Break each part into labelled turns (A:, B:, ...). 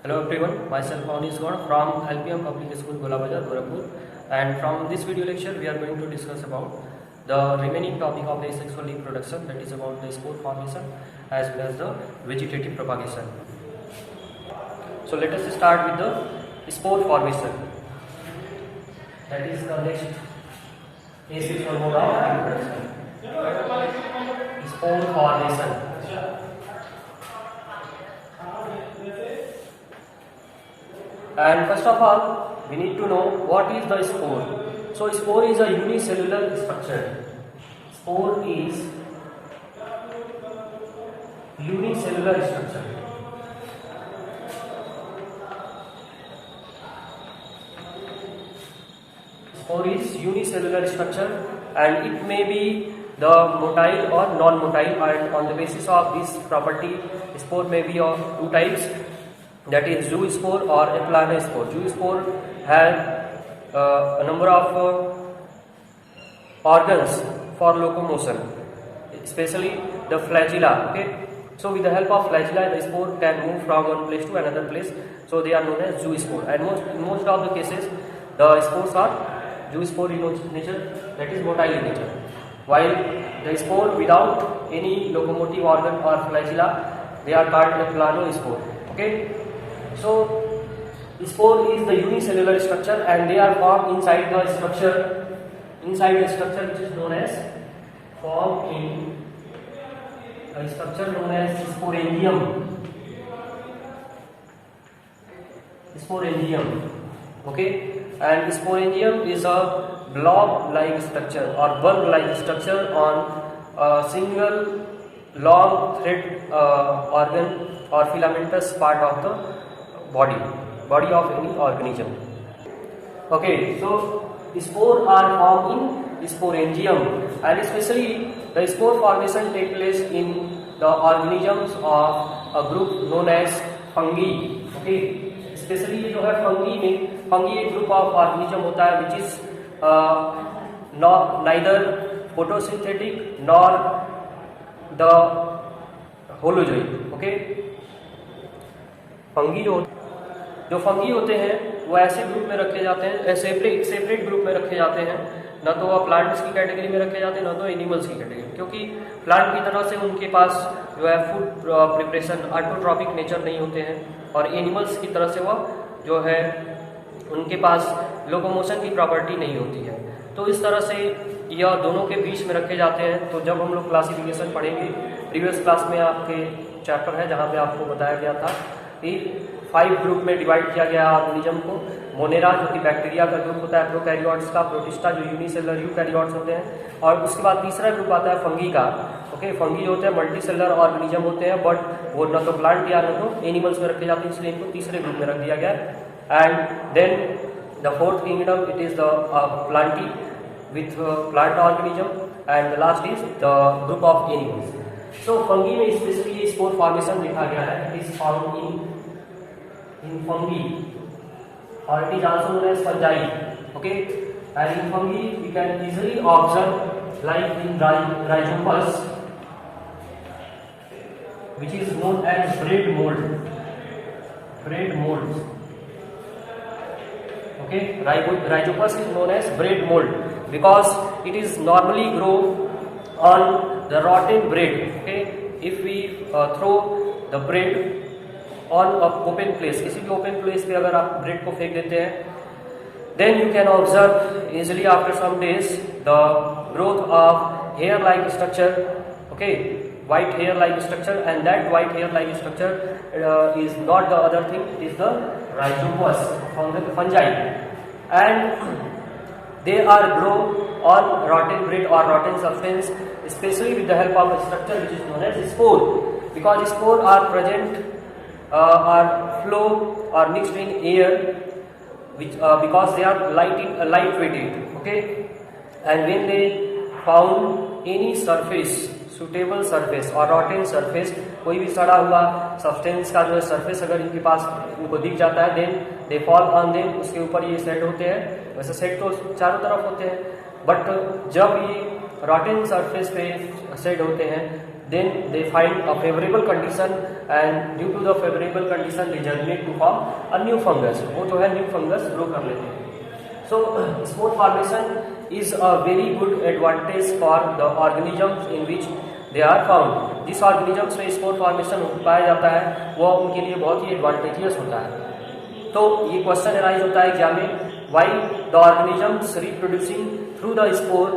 A: Hello everyone, myself Anish Gaur from LPM Public School Golabazar, Gorakhpur, and from this video lecture we are going to discuss about the remaining topic of the sexual reproduction, that is about the spore formation as well as the vegetative propagation. So let us start with the spore formation. That is the next asexual mode of reproduction. Spore formation. And first of all, we need to know what is the spore. So spore is a unicellular structure. Spore is unicellular structure. Spore is unicellular structure, and it may be the motile or non-motile, and on the basis of this property, spore may be of two types. That is zoospore or aplanospore. Zoospore has a number of organs for locomotion, especially the flagella. Okay, so with the help of flagella, the spore can move from one place to another place. So they are known as zoospore. And in most of the cases, the spores are zoospore in nature, that is motile in nature. While the spore without any locomotive organ or flagella, they are called aplanospore. Okay. So, spore is the unicellular structure, and they are formed inside the structure which is known as formed in a structure known as sporangium. Sporangium, okay, and sporangium is a blob-like structure or bulb-like structure on a single long thread organ or filamentous part of the body of any organism. Okay, so spores are formed in sporangium, and especially the spore formation take place in the organisms of a group known as fungi. Okay, especially जो है fungi एक group of organism होता है which is neither photosynthetic nor the holozoid. Okay, जो fungi होते हैं वो ऐसे ग्रुप में रखे जाते हैं, सेपरेट ग्रुप में रखे जाते हैं. ना तो वो प्लांट्स की कैटेगरी में रखे जाते हैं, ना तो एनिमल्स की कैटेगरी, क्योंकि प्लांट की तरह से उनके पास जो है फूड प्रिपरेशन ऑटोट्रॉपिक नेचर नहीं होते हैं, और एनिमल्स की तरह से वो जो है उनके पास लोकोमोशन की प्रॉपर्टी नहीं होती है. तो इस तरह से यह दोनों के बीच में रखे जाते हैं. तो जब हम लोग क्लासिफिकेशन पढ़ेंगे, प्रीवियस क्लास में आपके चैप्टर है जहाँ पे आपको बताया गया था कि 5 ग्रुप में डिवाइड किया गया ऑर्गेनिज्म को. मोनेरा जो कि बैक्टीरिया का ग्रुप होता है, प्रोकैरियोट्स का, प्रोटिस्टा जो यूनिसेलुलर यूकैरियोट्स होते हैं, और उसके बाद तीसरा ग्रुप आता है फंगी का. ओके, फंगी जो होते हैं मल्टीसेलुलर ऑर्गेनिज्म होते हैं, बट वो न तो प्लांट या न तो एनिमल्स में रखे जाते हैं, इसलिए इनको तीसरे ग्रुप में रख दिया गया. And then the fourth kingdom, it is the plantae with plant organism, and the last is the group of animals. So fungi में स्पेशली स्पोर फॉर्मेशन देखा गया है. It is found in fungi, or it is also known as fungi. Okay, and in fungi we can easily observe, like in Rhizopus, which is known as bread molds. Okay, Rhizopus is known as bread mold because it is normally grow on the rotten bread. Okay, if we throw the bread on a open place, किसी भी open place पे अगर आप bread को फेंक देते हैं, then you can observe easily after some days the growth of hair-like structure. Okay, white hair-like structure, and that white hair-like structure is not the other thing, it is the Rhizopus fungi, and they are grow on rotten bread or rotten substance, especially with the help of a structure which is known as spore, because spore are present are flow or mixed in air, which because they are lightweighted. Okay, and when they found any surface, suitable surface or rotten surface, कोई भी सड़ा हुआ substance का जो है surface अगर इनके पास इनको दिख जाता है, then they fall on them, उसके ऊपर ये सेट होते हैं. वैसे सेट तो चारों तरफ होते हैं, बट जब ये रॉटन सरफेस पे सेट होते हैं, then they find a favorable condition and due to the favorable condition they germinate to form a new fungus. वो जो है new fungus grow कर लेते हैं. So spore formation is a very good advantage for the organisms in which they are found. जिस organisms में spore formation पाया जाता है वो उनके लिए बहुत ही advantageous होता है. तो ये क्वेश्चन अराइज होता है एग्जाम में, why the organisms reproducing through the spore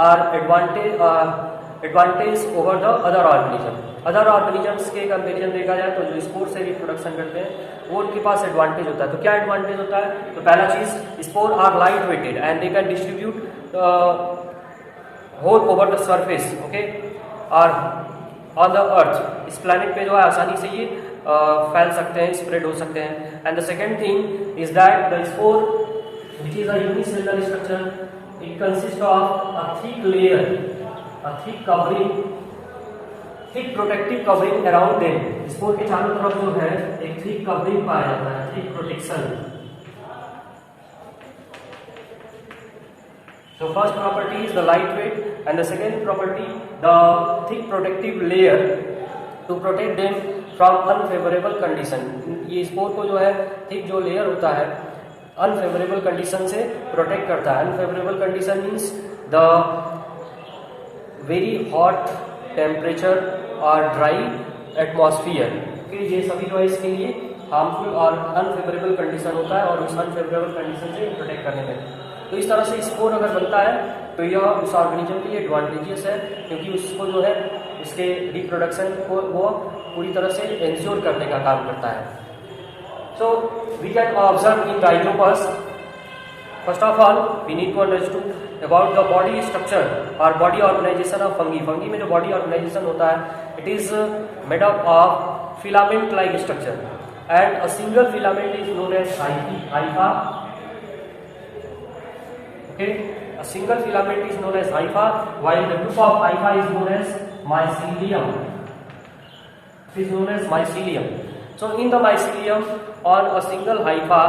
A: are advantage over the other organism. Other organisms के कंपेरिजन देखा जाए तो जो स्पोर से रिप्रोडक्शन करते हैं वो उनके पास एडवांटेज होता है. तो क्या एडवांटेज होता है? तो पहला चीज, spore are light weighted and they can distribute whole over the surface, okay, और ऑन द अर्थ, इस प्लैनेट पे जो है आसानी से ये फैल सकते हैं, स्प्रेड हो सकते हैं. And the second thing is that the spore which is a unicellular structure, it consist of a thick layer, a thick covering, thick protective covering around them. Spore के चारों तरफ जो है एक thick covering पाया जाता है, thick protection. So first property is the lightweight and the second property the thick protective layer to protect them from unfavorable condition. ये स्पोर को जो है thick जो layer होता है unfavorable condition से protect करता है. Unfavorable condition means the very hot temperature और ड्राई एटमॉस्फियर, ये सभी जो है इसके लिए हार्मफुल और अनफेवरेबल कंडीशन होता है और उस अनफेवरेबल कंडीशन से प्रोटेक्ट करने में. तो इस तरह से स्पोर अगर बनता है तो यह उस ऑर्गेनिज्म के लिए एडवांटेजियस है क्योंकि उसको जो है इसके रिप्रोडक्शन को वो पूरी तरह से इंश्योर करने का काम करता है. So we can observe in rhizopus. First of all, we need to understand about the body structure or body organization of fungi. Fungi में जो body organization होता है, it is made up of filament-like structure, and a single filament is known as hypha. Okay, a single filament is known as hypha, while the group of hypha is known as mycelium. It is known as mycelium. So in the mycelium, on a single hypha,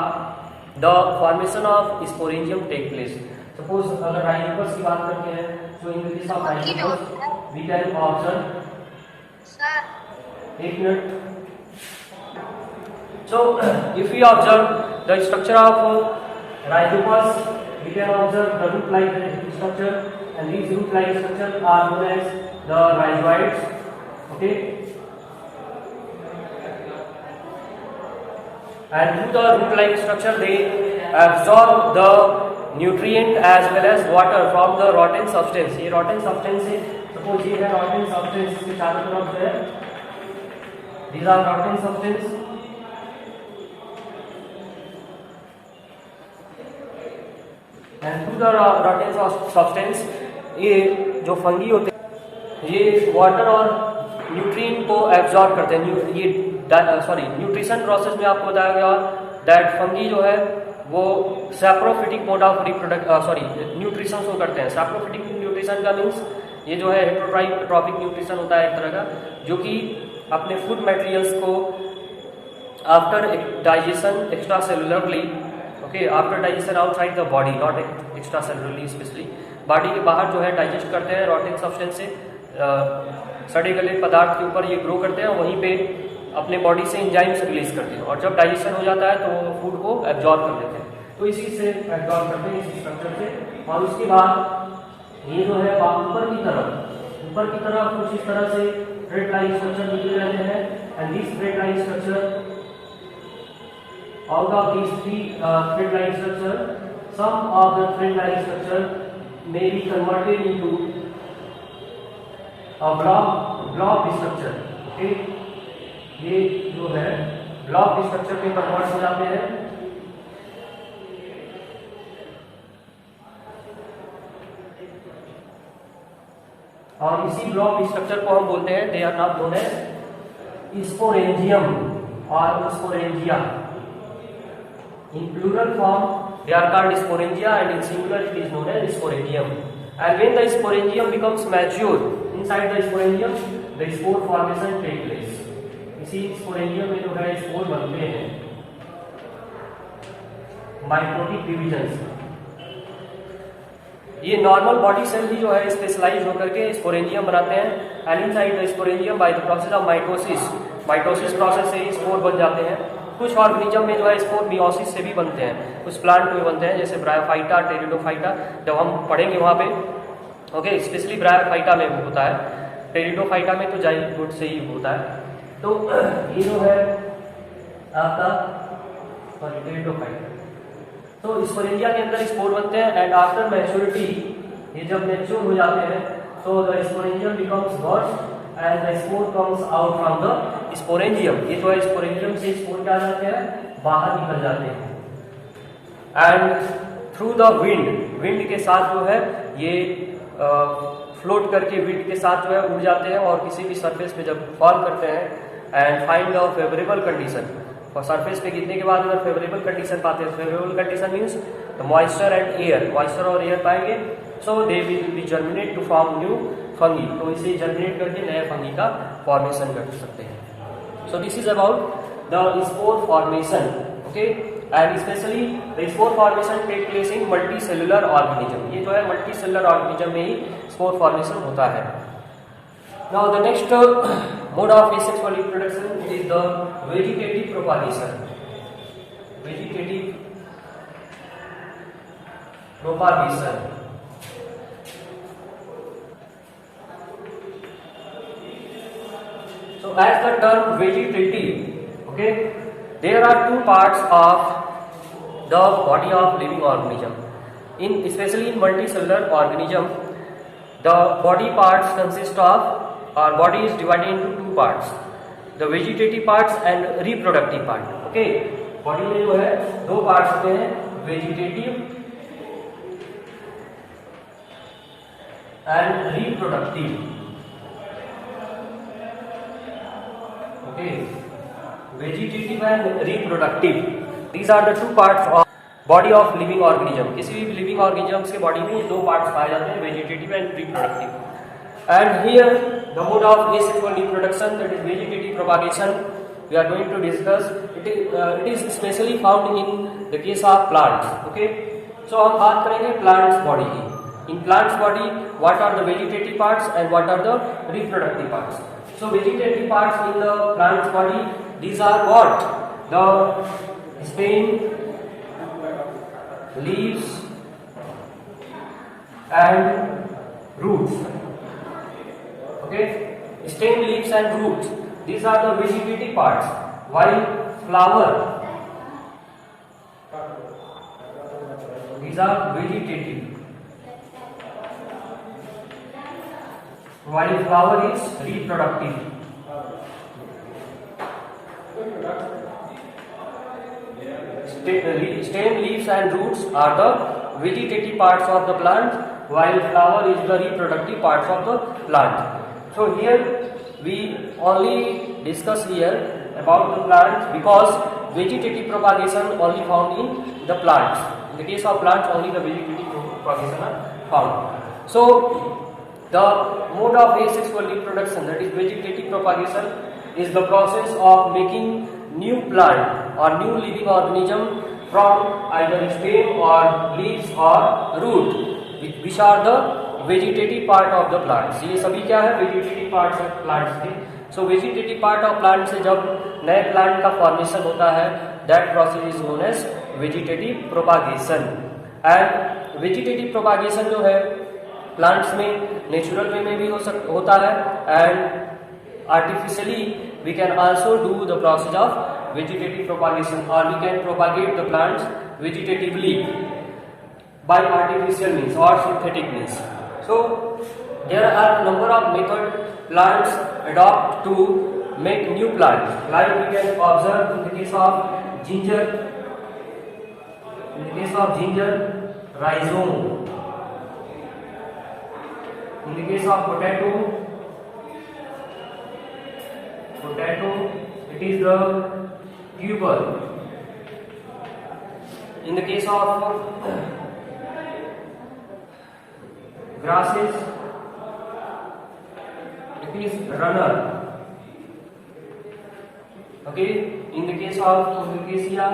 A: the formation of sporangium take place. Suppose अगर rhizopus की बात करते हैं, so in the case of rhizopus we can observe. एक minute. So if we observe the structure of rhizopus, we can observe the root-like structure, and these root-like structures are known as the rhizoids. Okay. And through the root-like structure they absorb the nutrient as well as water from the rotten substance. ये rotten substance है, suppose ये है rotten substance, इसके चारों तरफ है, these are rotten substance. And through the rotten substance ये जो फंगी होते हैं ये वाटर और न्यूट्रिएंट को एब्जॉर्ब करते हैं. ये न्यूट्रिशन प्रोसेस में आपको बताया गया दैट फंगी जो है वो सैप्रोफिटिक मोड ऑफ न्यूट्रिशन को करते हैं. सैप्रोफिटिक न्यूट्रिशन का मीन्स ये जो है हेटेरोट्रॉपिक न्यूट्रिशन होता है एक तरह का, जो कि अपने फूड मटेरियल्स को after digestion extra cellularly, okay, after digestion outside the body, not extra cellularly, specially body के बाहर जो है डाइजेस्ट करते हैं रॉटिंग सब्सटेंस से, सड़े गले पदार्थ के ऊपर ये ग्रो करते हैं, वहीं पे अपने बॉडी से एंजाइम्स रिलीज करते हैं और जब डाइजेशन हो जाता है तो वो फूड को एब्जॉर्ब कर लेते हैं. तो इसी से एब्जॉर्ब करते हैं, इसी स्ट्रक्चर से. और उसके बाद ये जो है ऊपर की तरफ कुछ इस तरह से थ्रेड लाइन स्ट्रक्चर निकले रहते हैं. And this thread line structure, out of this three thread line structure, some of the thread line structure may be converted into a blob structure. Okay, ये जो है ब्लॉक स्ट्रक्चर में convert हो जाते हैं. और इसी ब्लॉक स्ट्रक्चर को हम बोलते हैं, दे आर नाम नोन एज स्पोरेंजियम और sporangia. In plural form they are called sporangia and in singular it is known as sporangium. And when the sporangium becomes mature, inside the sporangium the spore formation take place. इसी sporangium में जो है spore बनते हैं MikroTik division. ये normal body cell ही जो है specialise होकर के स्पोरेंजियम बनाते हैं, and inside the sporangium by the process of mitosis process से ही स्पोर बन जाते हैं। कुछ ऑर्गेनिज्म में जो है स्पोर मियोसिस से भी बनते हैं, कुछ प्लांट में बनते हैं, जैसे ब्रायोफाइटा, टेरिडोफाइटा, जब हम पढ़ेंगे वहाँ पे, ओके, स्पेशली ब्रायोफाइटा में होता है, टेरिडोफाइटा में तो जाइंट रूट से ही होता है। तो ये जो है आपका टेरिडोफाइटा, तो स्पोरेंजिया के अंदर स्पोर बनते हैं, एंड आफ्टर मैच्योरिटी, ये जब मैच्योर हो जाते हैं तो the sporangium becomes burst and the spore comes out from the sporangium. ये तो है स्पोरेंजियम से स्पोर क्या जाते हैं, बाहर निकल जाते हैं, एंड थ्रू द विंड के साथ जो है ये फ्लोट करके विंड के साथ जो है उड़ जाते हैं, और किसी भी सरफेस पे जब फॉल करते हैं and find a favourable condition, और सरफेस पे गिरने के बाद अगर फेवरेबल कंडीशन पाते हैं, favourable condition means moisture and air, moisture और एयर पाएंगे, so they will be germinate to form new fungi, तो इसे जर्मिनेट करके नए फंगी का फॉर्मेशन कर सकते हैं। So this is about the spore formation, okay, and specially the spore formation take place in multicellular organism. ये जो है मल्टी सेलुलर ऑर्गेनिज्म में ही स्पोर फॉर्मेशन होता है। Now the next mode of asexual reproduction is the vegetative propagation. Vegetative propagation. So as the term vegetative, okay, there are two parts of the body of living organism. In especially in multicellular organism, the body parts consist of, our body is divided into two parts, the vegetative parts and reproductive part, okay, body में जो है दो parts होते हैं, vegetative and reproductive, okay, vegetative and reproductive, these are the two parts of body of living organism. किसी भी living organisms के body में ये दो parts पाए जाते हैं, vegetative and reproductive. And here the mode of asexual reproduction, that is vegetative propagation, we are going to discuss. It is especially found in the case of plants, okay. So हम बात करेंगे plants body की. In plants body, what are the vegetative parts and what are the reproductive parts? So vegetative parts in the plants body, these are what? The stem, leaves and roots, okay, stem, leaves and roots, these are the vegetative parts, while flower, these are vegetative, while flower is reproductive. Stem, leaves and roots are the vegetative parts of the plant, while flower is the reproductive parts of the plant. So here we only discuss here about the plants, because vegetative propagation only found in the plants. In the case of plants, only the vegetative propagation are found. So the mode of asexual reproduction, that is vegetative propagation, is the process of making new plant or new living organism from either stem or leaves or root, which are the vegetative part of the plants. ये सभी क्या है, vegetative parts of plants के. So vegetative part of plant से जब नए plant का formation होता है, that process is known as vegetative propagation. And vegetative propagation जो है plants में natural way में भी होता है, and artificially we can also do the process of vegetative propagation, or we can propagate the plants vegetatively by artificial means or synthetic means. So there are a number of methods plants adopt to make new plants, like we can observe in the case of ginger, rhizome, in the case of potato, it is the tuber. In the case of grasses, it is runner. Okay, in the case of Colocasia,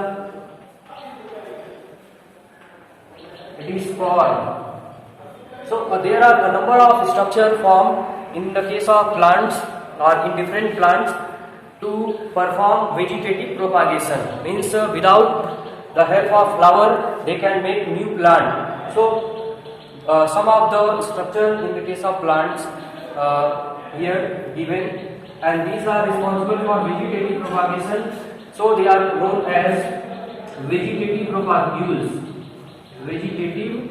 A: it is spore. So there are a number of structure formed in the case of plants or in different plants to perform vegetative propagation. Means without the help of flower they can make new plant. So some of the structure in the case of plants here given, and these are responsible for vegetative propagation. So they are known as vegetative propagules. Vegetative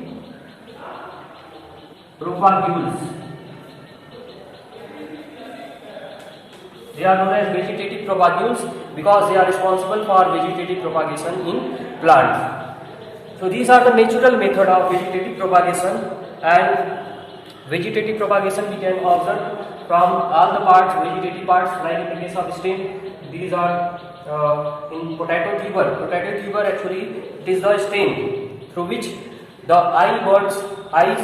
A: propagules. They are known as vegetative propagules because they are responsible for vegetative propagation in plants. So these are the natural method of vegetative propagation, and vegetative propagation we can observe from all the parts, vegetative parts, like in the case of stem. These are in potato tuber. Potato tuber actually it is the stem through which the bird's eyes,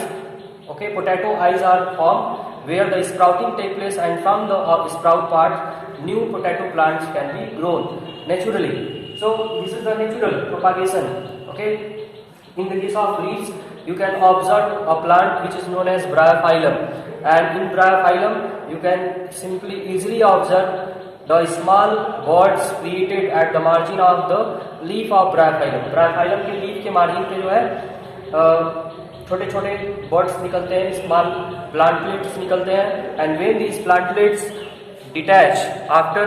A: okay, potato eyes are formed, where the sprouting take place, and from the sprout part new potato plants can be grown naturally. So this is the natural propagation. Okay, in the case of leaves you can observe a plant which is known as bryophyllum, and in bryophyllum you can simply easily observe the small buds created at the margin of the leaf of bryophyllum. Bryophyllum के leaf के margin पे जो है छोटे छोटे birds निकलते हैं, small plantlets निकलते हैं, and when these plantlets detach after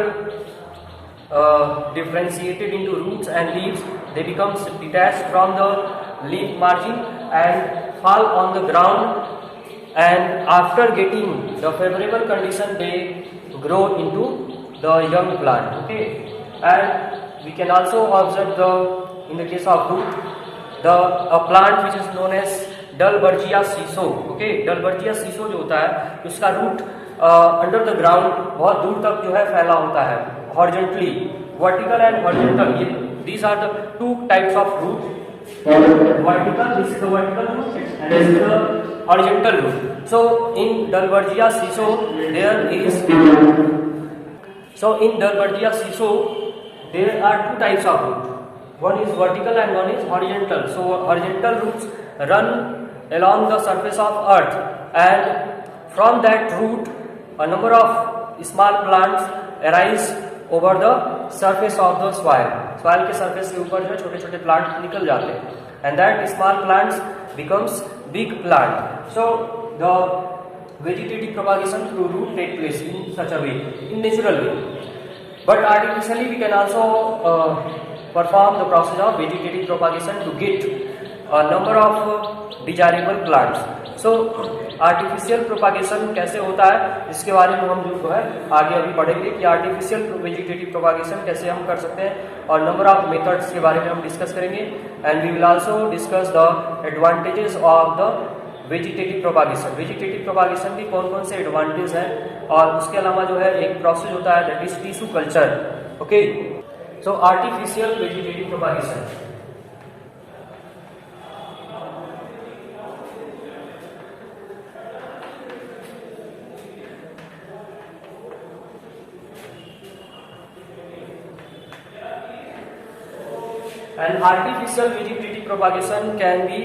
A: differentiated into roots and leaves, they becomes detached from the leaf margin and fall on the ground, and after getting the favorable condition they grow into the young plant. Okay, and we can also observe the in the case of root, a plant which is known as Dalbergia sissoo. Okay, Dalbergia sissoo जो होता है उसका root under the ground बहुत दूर तक जो है फैला होता है, हॉरिजॉन्टली, वर्टिकल एंड हॉरिजॉन्टल. ये these are the two types of root. Vertical, this is the vertical root and this is the horizontal root. So in Dalbergia sissoo there is there are two types of root. One is vertical and one is horizontal. So horizontal roots run along the surface of earth, and from that root a number of small plants arise over the surface of the soil. Soil के surface के ऊपर जो छोटे छोटे plant निकल जाते हैं, and that small plants becomes big plant. So the vegetative propagation through root take place in such a way, in natural way. But artificially we can also perform the process of vegetative propagation to get a number of desirable plants. So artificial propagation कैसे होता है इसके बारे में हम जो है आगे अभी पढ़ेंगे कि artificial vegetative propagation कैसे हम कर सकते हैं, और number of methods के बारे में हम डिस्कस करेंगे. And we will also discuss the advantages of the vegetative propagation. Vegetative propagation की कौन कौन से एडवांटेज हैं, और उसके अलावा जो है एक प्रोसेस होता है that is tissue culture. Okay, so artificial vegetative propagation. And artificial vegetative propagation can be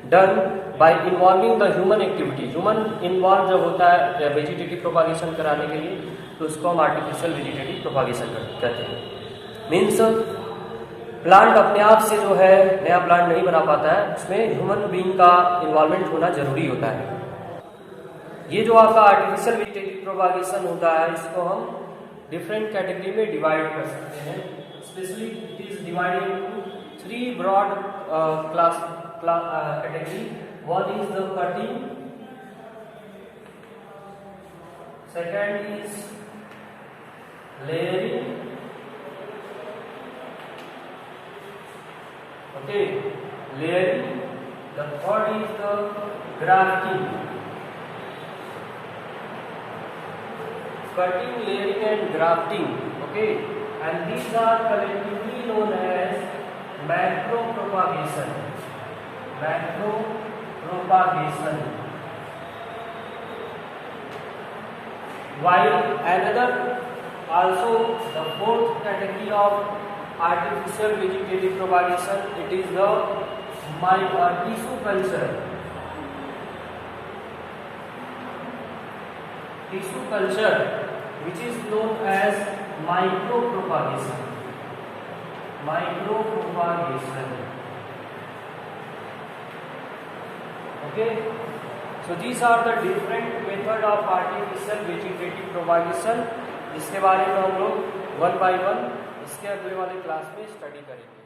A: done by involving the human activity. Human involved जब होता है वेजिटेटिव प्रोपागेशन कराने के लिए तो उसको हम आर्टिफिशियल वेजिटेटिव प्रोपागेशन कहते हैं. मीन्स प्लांट अपने आप से जो है नया प्लांट नहीं बना पाता है, उसमें ह्यूमन बीइंग का इन्वॉल्वमेंट होना जरूरी होता है. ये जो आपका आर्टिफिशियल वेजिटेटिव प्रोपागेशन होता है इसको हम डिफरेंट कैटेगरी में डिवाइड कर सकते हैं. Specially it is divided into 3 broad category. One is the cutting, second is layering, okay, layering. The third is the grafting. Cutting, layering and grafting, okay, and these are collectively known as macro propagation. Macro propagation. While another also the fourth category of artificial vegetative propagation, it is the tissue culture. Tissue culture which is known as micropropagation. Micropropagation. Okay. So these are the different method of artificial vegetative propagation, जिसके बारे में हम लोग 1 by 1 इसके अगले वाले class में study करेंगे.